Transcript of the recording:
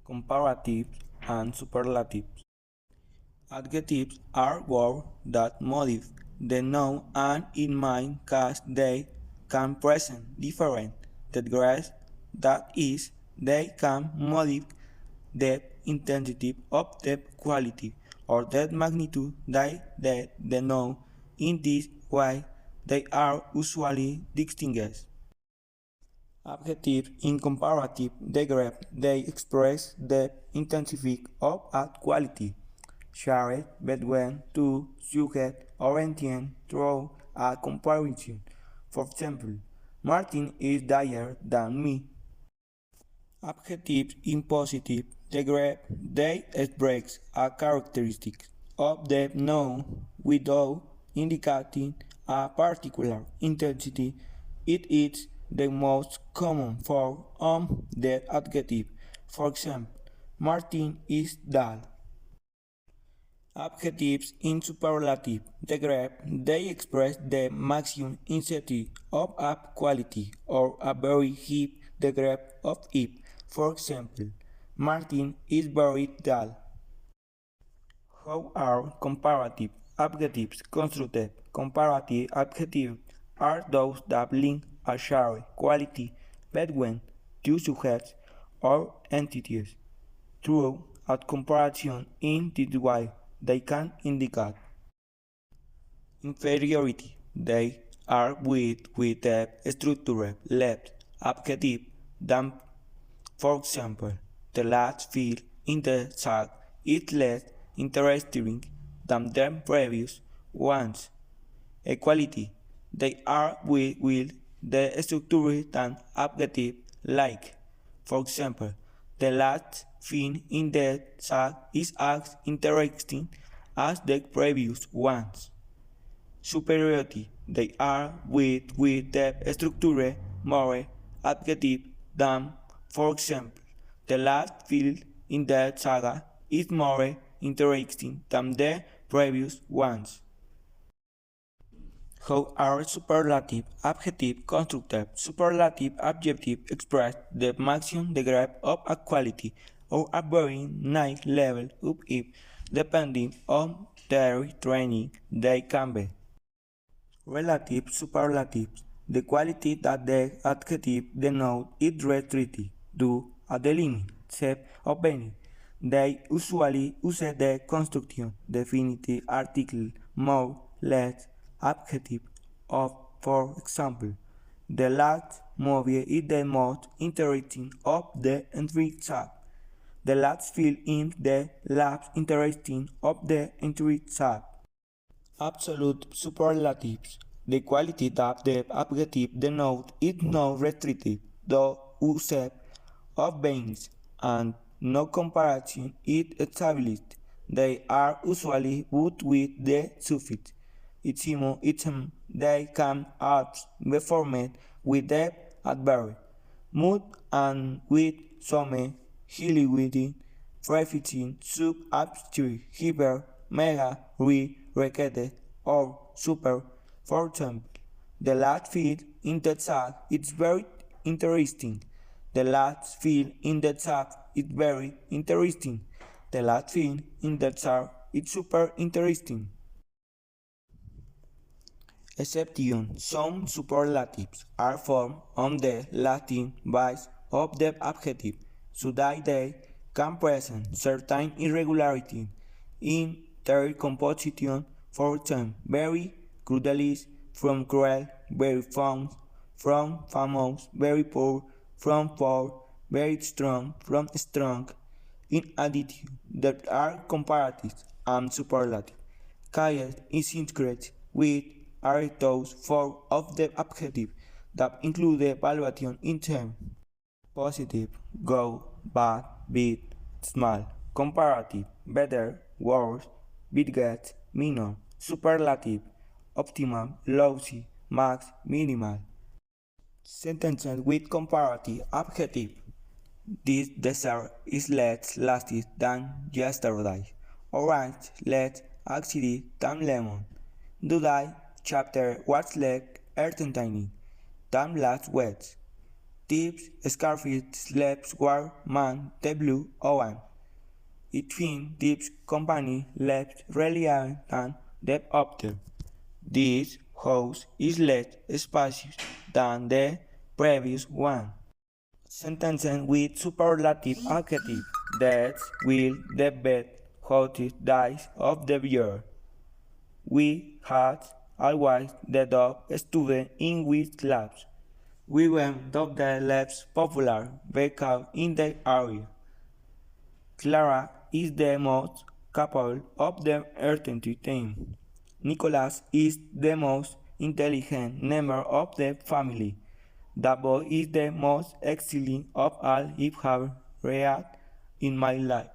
Comparatives and superlatives. Adjectives are words that modify the noun and in mind cause they can present different degrees, that is, they can modify the intensity of the quality or the magnitude that the noun. In this way, they are usually distinguished. Adjectives in comparative degree, they express the intensity of a quality shared between two subjects oriented through a comparison. For example, Martin is higher than me. Adjectives in positive degree, they express a characteristic of the noun without indicating a particular intensity. It is the most common form of the adjective. For example, Martin is dull. Adjectives in superlative degree, they express the maximum intensity of a quality or a very high degree of it. For example, Martin is very dull. How are comparative adjectives constructed? Comparative adjectives are those that link a shared quality between two subjects or entities. Through a comparison in this way, they can indicate inferiority. They are with the structure left adjective than. For example, the last field in the tag is less interesting than the previous ones. Equality. They are with the structure than adjective like. For example, the last field in the tag is as interesting as the previous ones. Superiority. They are with the structure more adjective than. For example, the last field in the saga is more interesting than the previous ones. How are superlative adjectives constructed? Superlative adjectives express the maximum degree of a quality or a very nice level of it, depending on their training they can be. Relative superlatives. The quality that the adjective denotes is restricted to a delimit set of meaning. They usually use the construction definitive article more less adjective of, for example, the last movie is the most interesting of the entry tag. The last film is the last interesting of the entry tag. Absolute superlatives. The quality that the adjective denotes is not restricted to use of beings, and no comparison is established. They are usually used with the suffix item. They can also be formed with the adverb mood and with some highlighting, reflecting, sub-abstract, hyper, mega, requete, or super. For example, the last field in the tag is very interesting. The last field in the tag is very interesting. The last field in the tag is super interesting. Exception. Some superlatives are formed on the Latin base of the adjective, so that they can present certain irregularity in their composition. For example, very crudelis, from cruel, very fond, from famous, very poor, from poor, very strong, from strong. In addition, there are comparatives and superlatives. Chaos is integrated with are those four of the adjectives that include the evaluation in terms: positive, good, bad, big, small; comparative, better, worse, biggest, minor; superlative, optimum, lousy, max, minimal. Sentences with comparative adjective. This dessert is less lasting than yesterday. Orange less acid than lemon. Today chapter was less entertaining than last week's. Tips Scarfield Sleeps War Man the Blue Owen. It fin tips company left reliant than the after. This house is less spacious than the previous one. Sentences with superlative adjective that will the best hottest days of the year. We had always the top student in which labs. We went top the labs popular because in the area. Clara is the most capable of the entire team. Nicholas is the most intelligent member of the family. The boy is the most excellent of all I have read in my life.